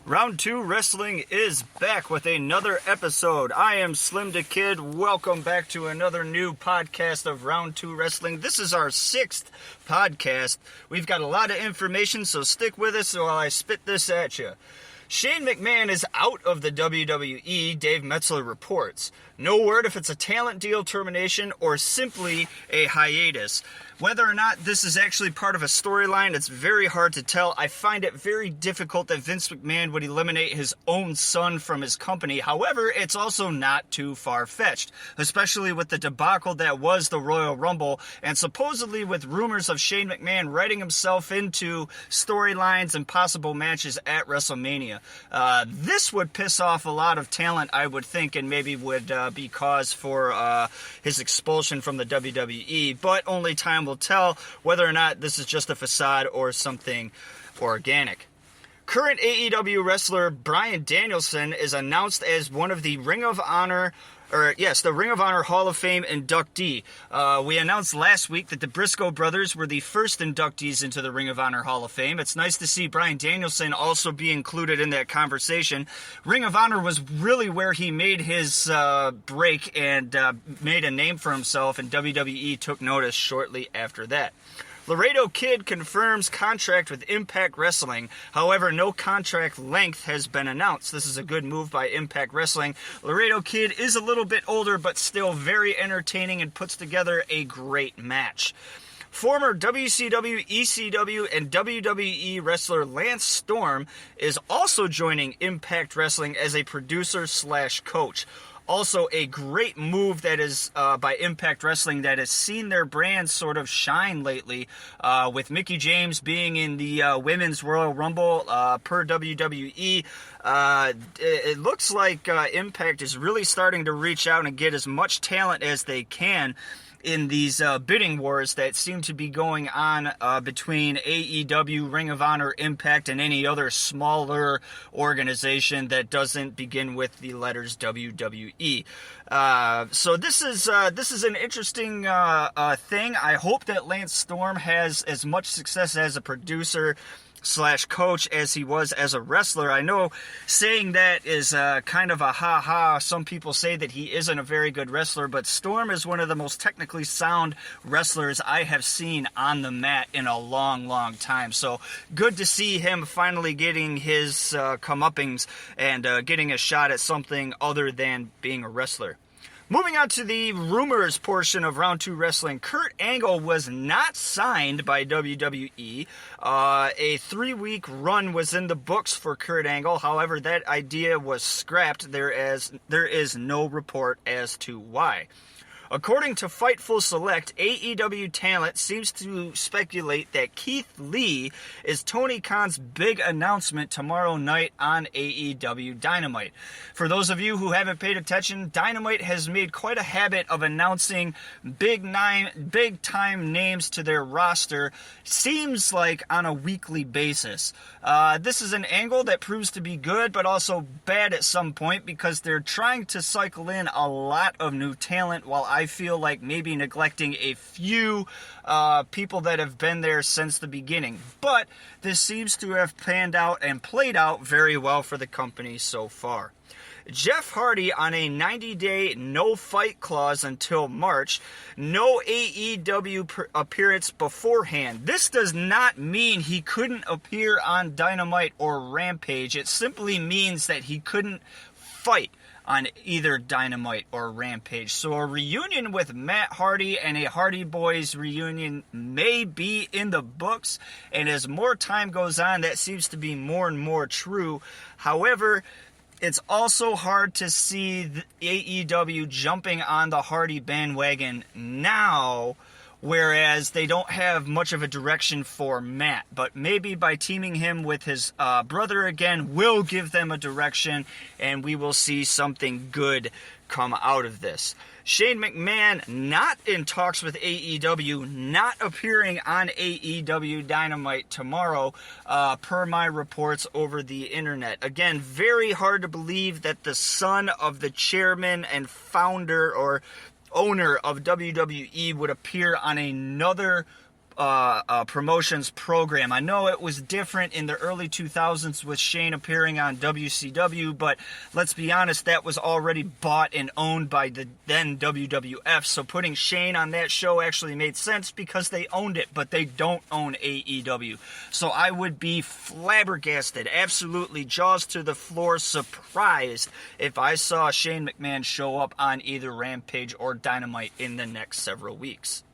Round 2 Wrestling is back with another episode. I am Slim the Kid. Welcome back to another new podcast of Round 2 Wrestling. This is our 6th podcast. We've got a lot of information, so stick with us while I spit this at you. Shane McMahon is out of the WWE, Dave Metzler reports. No word if it's a talent deal termination or simply a hiatus. Whether or not this is actually part of a storyline, it's very hard to tell. I find it very difficult that Vince McMahon would eliminate his own son from his company. However, it's also not too far-fetched, especially with the debacle that was the Royal Rumble, and supposedly with rumors of Shane McMahon writing himself into storylines and possible matches at WrestleMania. This would piss off a lot of talent, I would think, and maybe would be cause for his expulsion from the WWE, but only time will tell whether or not this is just a facade or something organic. Current AEW wrestler Bryan Danielson is announced as one of the Ring of Honor Hall of Fame inductee. We announced last week that the Briscoe brothers were the first inductees into the Ring of Honor Hall of Fame. It's nice to see Bryan Danielson also be included in that conversation. Ring of Honor was really where he made his break and made a name for himself, and WWE took notice shortly after that. Laredo Kid confirms contract with Impact Wrestling. However, no contract length has been announced. This is a good move by Impact Wrestling. Laredo Kid is a little bit older, but still very entertaining and puts together a great match. Former WCW, ECW, and WWE wrestler Lance Storm is also joining Impact Wrestling as a producer/coach. Also, a great move that is by Impact Wrestling that has seen their brand sort of shine lately, with Mickie James being in the Women's Royal Rumble per WWE. It looks like Impact is really starting to reach out and get as much talent as they can in these bidding wars that seem to be going on between AEW, Ring of Honor, Impact, and any other smaller organization that doesn't begin with the letters WWE. So this is an interesting thing. I hope that Lance Storm has as much success as a producer/coach as he was as a wrestler. I know saying that is kind of a ha-ha. Some people say that he isn't a very good wrestler, but Storm is one of the most technically sound wrestlers I have seen on the mat in a long, long time. So good to see him finally getting his comeuppings and getting a shot at something other than being a wrestler. Moving on to the rumors portion of Round 2 Wrestling, Kurt Angle was not signed by WWE. A 3-week run was in the books for Kurt Angle. However, that idea was scrapped. There is no report as to why. According to Fightful Select, AEW talent seems to speculate that Keith Lee is Tony Khan's big announcement tomorrow night on AEW Dynamite. For those of you who haven't paid attention, Dynamite has made quite a habit of announcing big-time names to their roster, seems like on a weekly basis. This is an angle that proves to be good, but also bad at some point, because they're trying to cycle in a lot of new talent while I feel like maybe neglecting a few people that have been there since the beginning. But this seems to have panned out and played out very well for the company so far. Jeff Hardy on a 90-day no-fight clause until March. No AEW appearance beforehand. This does not mean he couldn't appear on Dynamite or Rampage. It simply means that he couldn't fight on either Dynamite or Rampage. So a reunion with Matt Hardy and a Hardy Boys reunion may be in the books, and as more time goes on, that seems to be more and more true. However, it's also hard to see the AEW jumping on the Hardy bandwagon now, whereas they don't have much of a direction for Matt. But maybe by teaming him with his brother again will give them a direction, and we will see something good come out of this. Shane McMahon not in talks with AEW, not appearing on AEW Dynamite tomorrow, per my reports over the internet. Again, very hard to believe that the son of the chairman and founder or owner of WWE would appear on another promotions program. I know it was different in the early 2000s with Shane appearing on WCW, but let's be honest, that was already bought and owned by the then WWF, so putting Shane on that show actually made sense because they owned it, but they don't own AEW. So I would be flabbergasted, absolutely jaws to the floor surprised if I saw Shane McMahon show up on either Rampage or Dynamite in the next several weeks.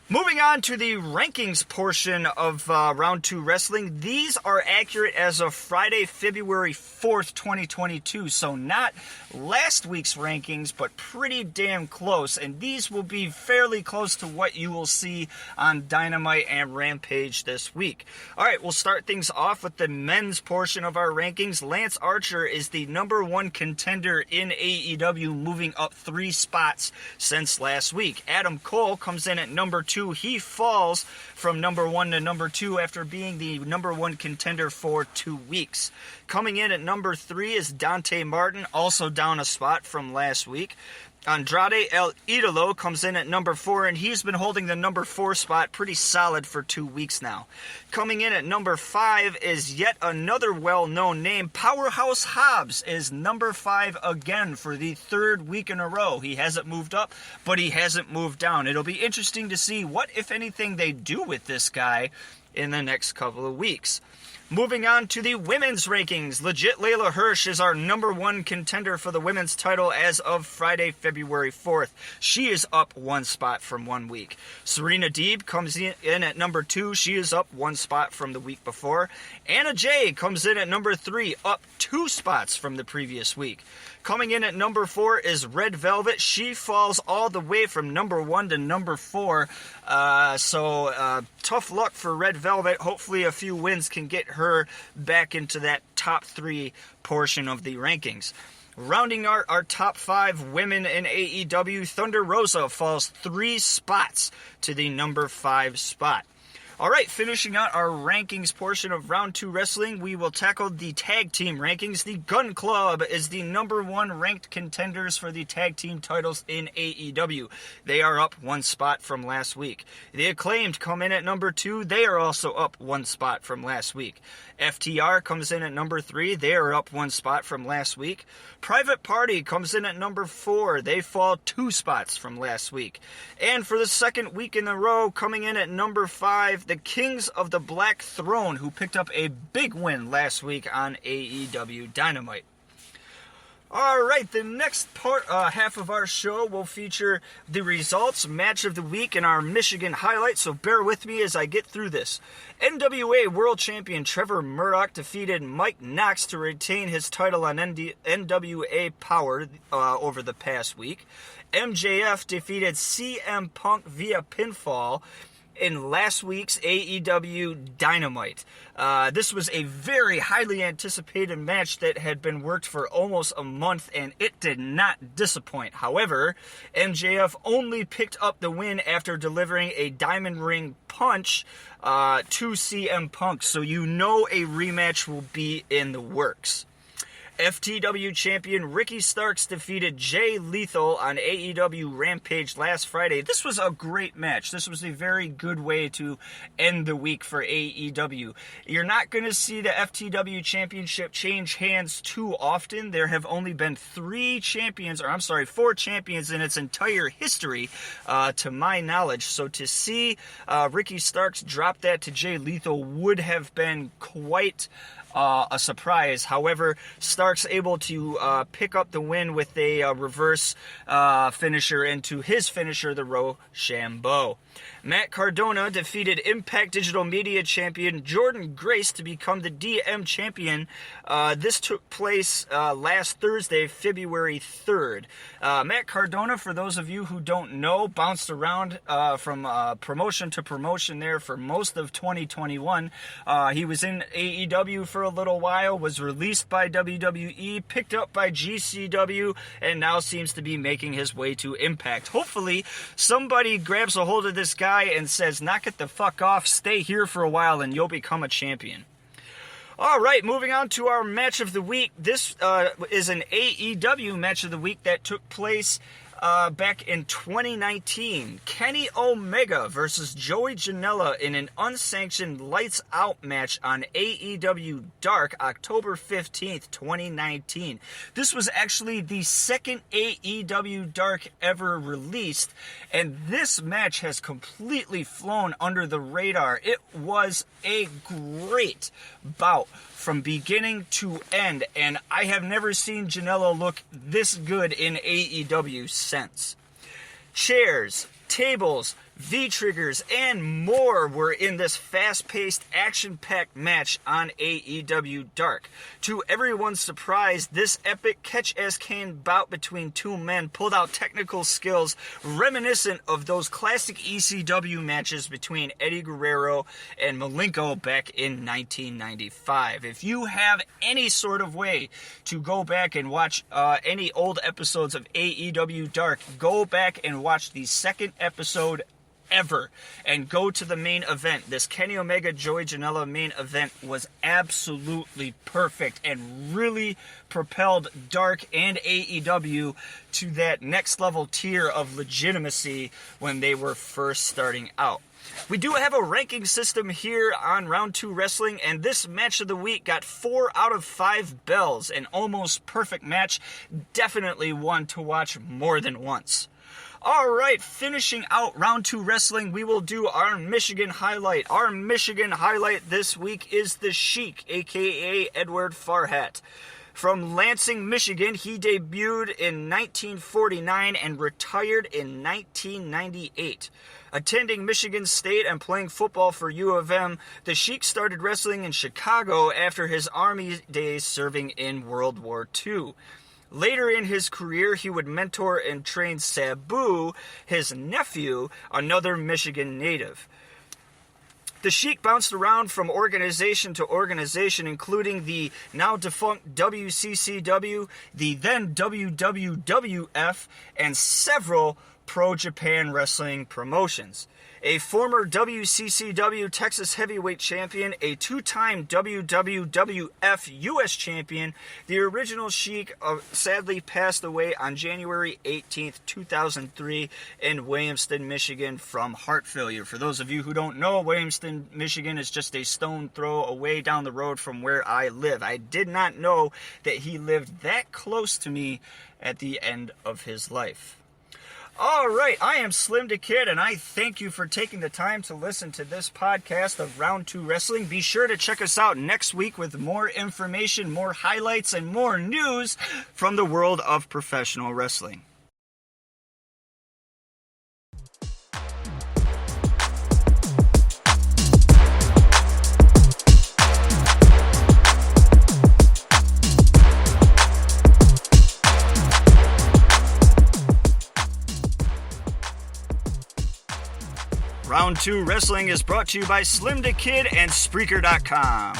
Moving on to the rankings portion of Round 2 Wrestling. These are accurate as of Friday, February 4th, 2022. So not last week's rankings, but pretty damn close. And these will be fairly close to what you will see on Dynamite and Rampage this week. All right, we'll start things off with the men's portion of our rankings. Lance Archer is the number 1 contender in AEW, moving up 3 spots since last week. Adam Cole comes in at number 2. He falls from number 1 to number 2 after being the number 1 contender for 2 weeks. Coming in at number 3 is Dante Martin, also down a spot from last week. Andrade El Idolo comes in at number 4, and he's been holding the number 4 spot pretty solid for 2 weeks now. Coming in at number 5 is yet another well-known name. Powerhouse Hobbs is number 5 again for the 3rd week in a row. He hasn't moved up, but he hasn't moved down. It'll be interesting to see what, if anything, they do with this guy in the next couple of weeks. Moving on to the women's rankings. Legit Layla Hirsch is our number 1 contender for the women's title as of Friday, February 4th. She is up 1 spot from 1 week. Serena Deeb comes in at number 2. She is up 1 spot from the week before. Anna Jay comes in at number 3, up 2 spots from the previous week. Coming in at number 4 is Red Velvet. She falls all the way from number 1 to number 4. So tough luck for Red Velvet. Hopefully a few wins can get her back into that top 3 portion of the rankings. Rounding out our top 5 women in AEW, Thunder Rosa falls 3 spots to the number 5 spot. All right, finishing out our rankings portion of Round 2 Wrestling, we will tackle the tag team rankings. The Gun Club is the number 1 ranked contenders for the tag team titles in AEW. They are up 1 spot from last week. The Acclaimed come in at number 2. They are also up 1 spot from last week. FTR comes in at number 3. They are up 1 spot from last week. Private Party comes in at number 4. They fall 2 spots from last week. And for the 2nd week in a row, coming in at number 5, the Kings of the Black Throne, who picked up a big win last week on AEW Dynamite. All right, the next half of our show will feature the results, match of the week, and our Michigan highlights, so bear with me as I get through this. NWA World Champion Trevor Murdoch defeated Mike Knox to retain his title on NWA Power over the past week. MJF defeated CM Punk via pinfall in last week's AEW Dynamite. This was a very highly anticipated match that had been worked for almost a month, and it did not disappoint. However, MJF only picked up the win after delivering a diamond ring punch to CM Punk, so you know a rematch will be in the works. FTW champion Ricky Starks defeated Jay Lethal on AEW Rampage last Friday. This was a great match. This was a very good way to end the week for AEW. You're not going to see the FTW championship change hands too often. There have only been 4 champions in its entire history, to my knowledge. So to see Ricky Starks drop that to Jay Lethal would have been quite a surprise. However, Starks able to pick up the win with a reverse finisher into his finisher, the Rochambeau. Matt Cardona defeated Impact Digital Media champion Jordan Grace to become the DM champion. This took place last Thursday, February 3rd. Matt Cardona, for those of you who don't know, bounced around from promotion to promotion there for most of 2021. He was in AEW for a little while, was released by WWE, picked up by GCW, and now seems to be making his way to Impact. Hopefully, somebody grabs a hold of this guy and says, knock it the fuck off, stay here for a while, and you'll become a champion. All right, moving on to our match of the week. This is an AEW match of the week that took place back in 2019, Kenny Omega versus Joey Janela in an unsanctioned Lights Out match on AEW Dark, October 15th, 2019. This was actually the second AEW Dark ever released, and this match has completely flown under the radar. It was a great bout from beginning to end, and I have never seen Janela look this good in AEW since. Chairs, tables, V-triggers, and more were in this fast-paced, action-packed match on AEW Dark. To everyone's surprise, this epic catch-as-can bout between two men pulled out technical skills reminiscent of those classic ECW matches between Eddie Guerrero and Malenko back in 1995. If you have any sort of way to go back and watch any old episodes of AEW Dark, go back and watch the second episode ever and go to the main event. This Kenny Omega Joey Janela main event was absolutely perfect and really propelled Dark and AEW to that next level tier of legitimacy when they were first starting out. We do have a ranking system here on Round 2 Wrestling, and this match of the week got 4 out of 5 bells. An almost perfect match, definitely one to watch more than once. Alright, finishing out Round 2 Wrestling, we will do our Michigan highlight. Our Michigan highlight this week is the Sheik, aka Edward Farhat. From Lansing, Michigan, he debuted in 1949 and retired in 1998. Attending Michigan State and playing football for U of M, the Sheik started wrestling in Chicago after his Army days serving in World War II. Later in his career, he would mentor and train Sabu, his nephew, another Michigan native. The Sheik bounced around from organization to organization, including the now defunct WCCW, the then WWF, and several pro-Japan wrestling promotions. A former WCCW Texas Heavyweight Champion, a two-time WWF U.S. Champion, the original Sheik sadly passed away on January 18th, 2003 in Williamston, Michigan from heart failure. For those of you who don't know, Williamston, Michigan is just a stone throw away down the road from where I live. I did not know that he lived that close to me at the end of his life. Alright, I am Slim the Kid, and I thank you for taking the time to listen to this podcast of Round 2 Wrestling. Be sure to check us out next week with more information, more highlights, and more news from the world of professional wrestling. Round 2 Wrestling is brought to you by Slim the Kid and Spreaker.com.